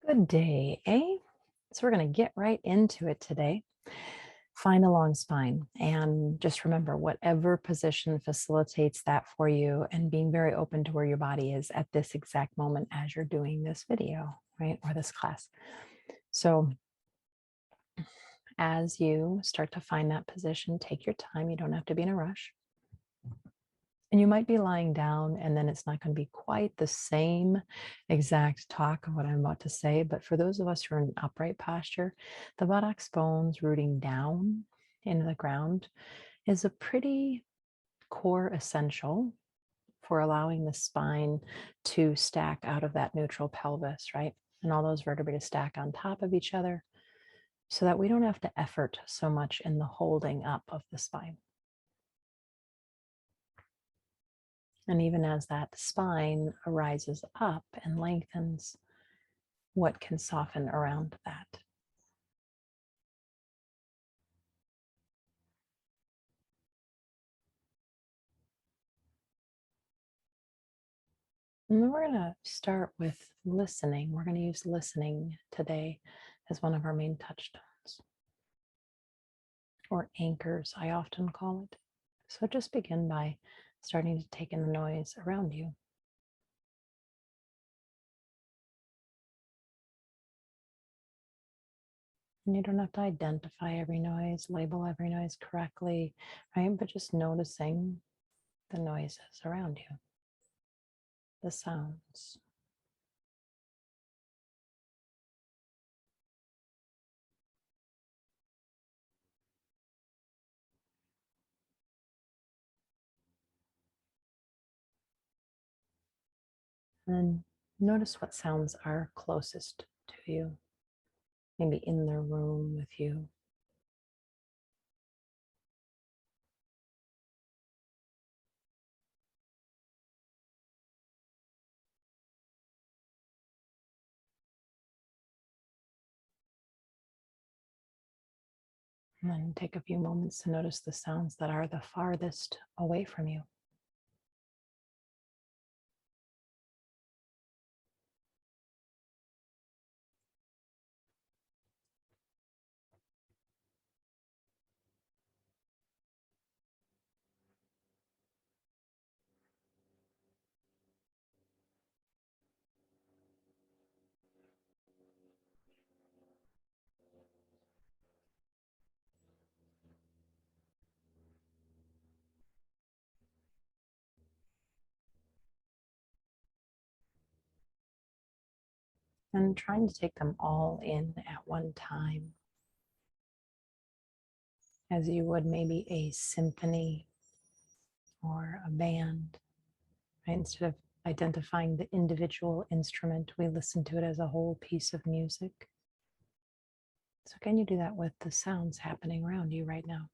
Good day, eh? So we're going to get right into it today. Find a long spine and just remember whatever position facilitates that for you and being very open to where your body is at this exact moment as you're doing this video, right? Or this class. So as you start to find that position, take your time. You don't have to be in a rush. And you might be lying down, and then it's not going to be quite the same exact talk of what I'm about to say. But for those of us who are in upright posture, the buttocks bones rooting down into the ground is a pretty core essential for allowing the spine to stack out of that neutral pelvis, right? And all those vertebrae to stack on top of each other so that we don't have to effort so much in the holding up of the spine. And even as that spine rises up and lengthens, what can soften around that? And then we're going to start with listening. We're going to use listening today as one of our main touchstones, or anchors, I often call it. So just begin by starting to take in the noise around you. And you don't have to identify every noise, label every noise correctly, right? But just noticing the noises around you, the sounds. And notice what sounds are closest to you, maybe in the room with you. And then take a few moments to notice the sounds that are the farthest away from you. And trying to take them all in at one time, as you would maybe a symphony or a band, right? Instead of identifying the individual instrument, we listen to it as a whole piece of music. So can you do that with the sounds happening around you right now?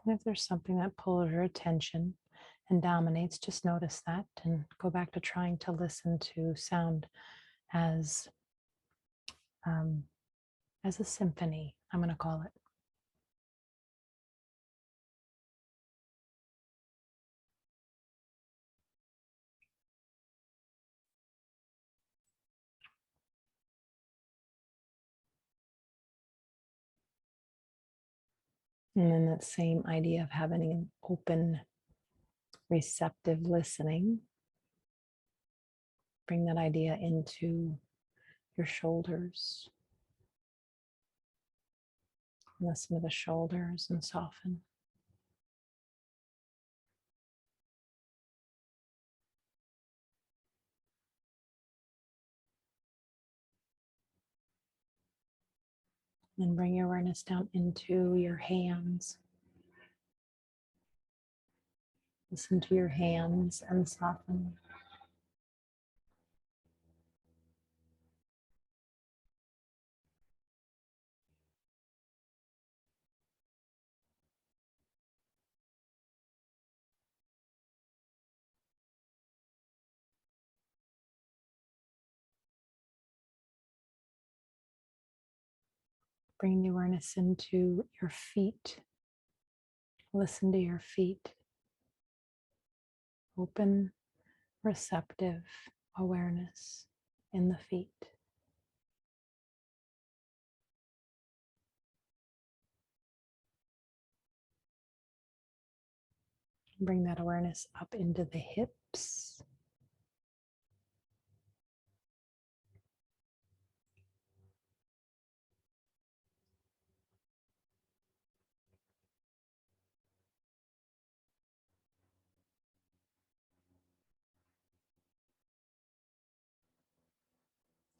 And if there's something that pulls your attention and dominates, just notice that and go back to trying to listen to sound as um, as a symphony, I'm going to call it. And then that same idea of having an open, receptive listening, bring that idea into your shoulders. Listen to the shoulders and soften. And bring your awareness down into your hands. Listen to your hands and soften. Bring the awareness into your feet. Listen to your feet. Open, receptive awareness in the feet. Bring that awareness up into the hips.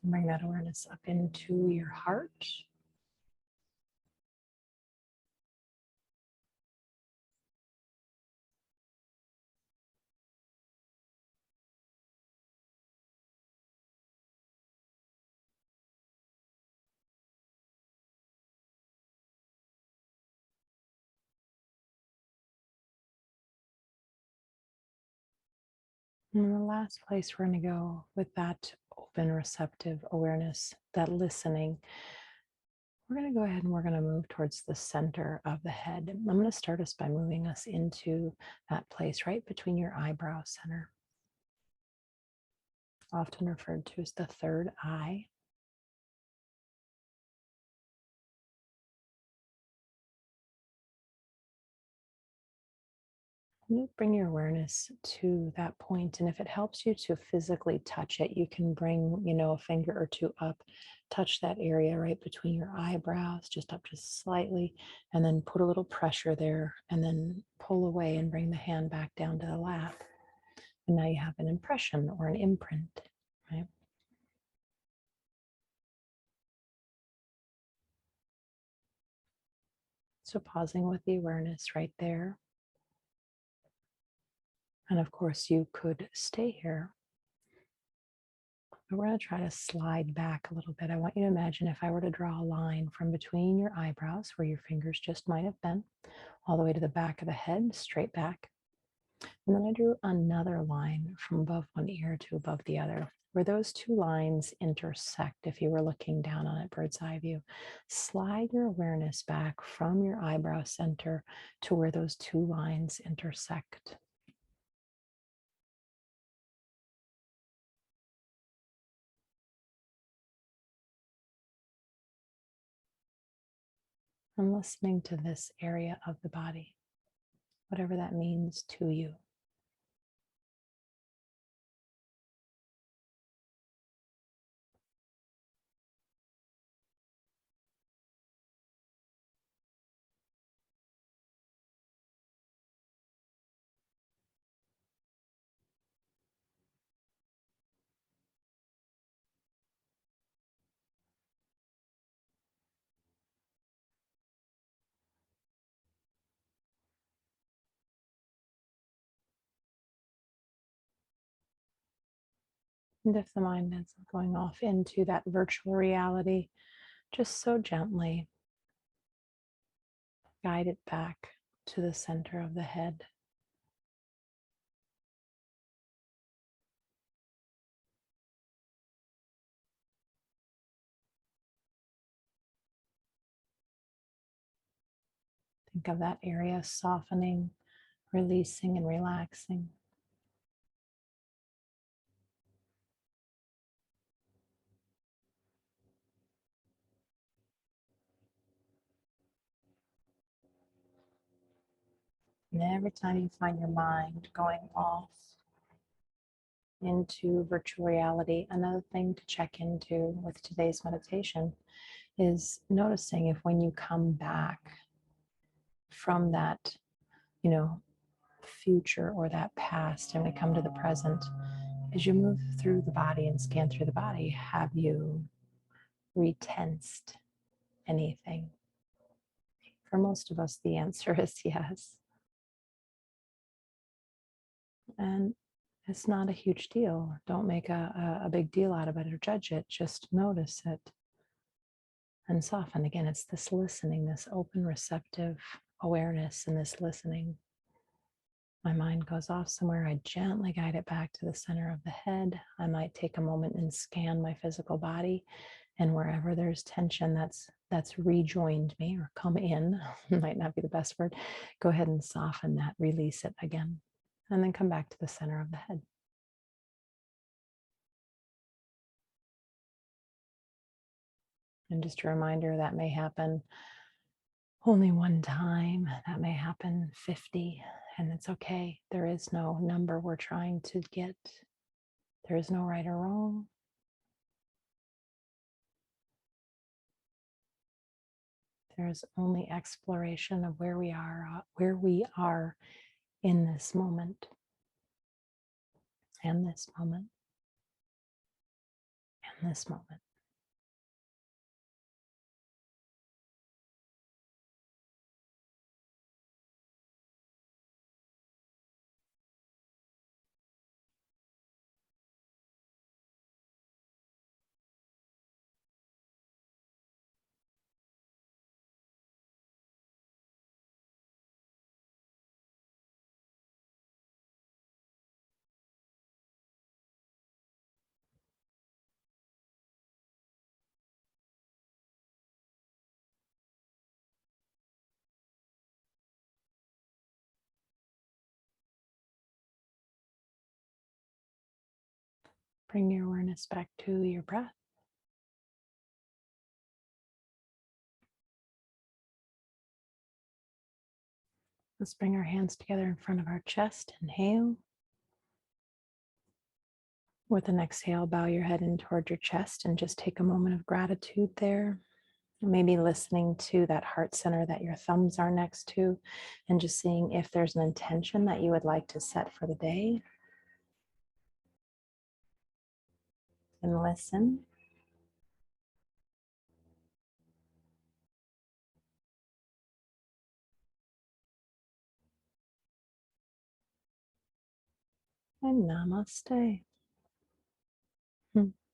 Bring that awareness up into your heart. And the last place we're going to go with that open, receptive awareness, that listening, we're going to go ahead and we're going to move towards the center of the head. I'm going to start us by moving us into that place right between your eyebrow center, often referred to as the third eye. You bring your awareness to that point, and if it helps you to physically touch it, you can bring, a finger or two up, touch that area right between your eyebrows, just up just slightly, and then put a little pressure there, and then pull away and bring the hand back down to the lap. And now you have an impression or an imprint, right? So pausing with the awareness right there. And of course, you could stay here. But we're going to try to slide back a little bit. I want you to imagine if I were to draw a line from between your eyebrows, where your fingers just might have been, all the way to the back of the head, straight back. And then I drew another line from above one ear to above the other. Where those two lines intersect, if you were looking down on it, bird's eye view, slide your awareness back from your eyebrow center to where those two lines intersect. I'm listening to this area of the body, whatever that means to you. And if the mind ends up going off into that virtual reality, just so gently guide it back to the center of the head. Think of that area softening, releasing, and relaxing. And every time you find your mind going off into virtual reality, another thing to check into with today's meditation is noticing if when you come back from that, future or that past and we come to the present, as you move through the body and scan through the body, have you retensed anything? For most of us, the answer is yes. And it's not a huge deal. Don't make a big deal out of it or judge it. Just notice it and soften. Again, it's this listening, this open, receptive awareness, and this listening. My mind goes off somewhere. I gently guide it back to the center of the head. I might take a moment and scan my physical body. And wherever there's tension, that's that's rejoined me or come in, might not be the best word, go ahead and soften that, release it again, and then come back to the center of the head. And just a reminder that may happen only one time, that may happen 50, and it's okay. There is no number we're trying to get, there is no right or wrong. There's only exploration of where we are in this moment, and this moment, and this moment. Bring your awareness back to your breath. Let's bring our hands together in front of our chest. Inhale. With an exhale, bow your head in toward your chest and just take a moment of gratitude there. Maybe listening to that heart center that your thumbs are next to, and just seeing if there's an intention that you would like to set for the day. And listen. And namaste.